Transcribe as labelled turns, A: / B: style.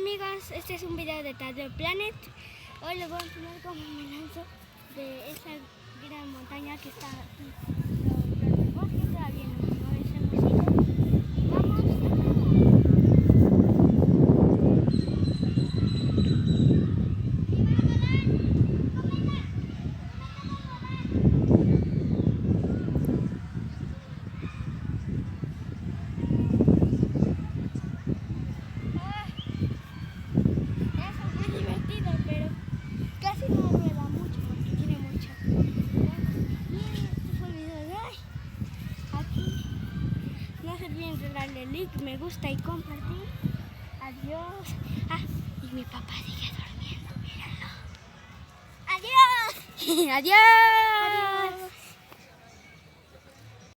A: amigos, este es un video de Tadeo Planet. Hoy les voy a enseñar cómo me lanzo de esa gran montaña que está aquí. El bosque todavía no es hermosito. Y vamos olviden darle like, me gusta y compartir. Adiós. Ah, y mi papá sigue durmiendo, mírenlo. Adiós. Adiós. Adiós.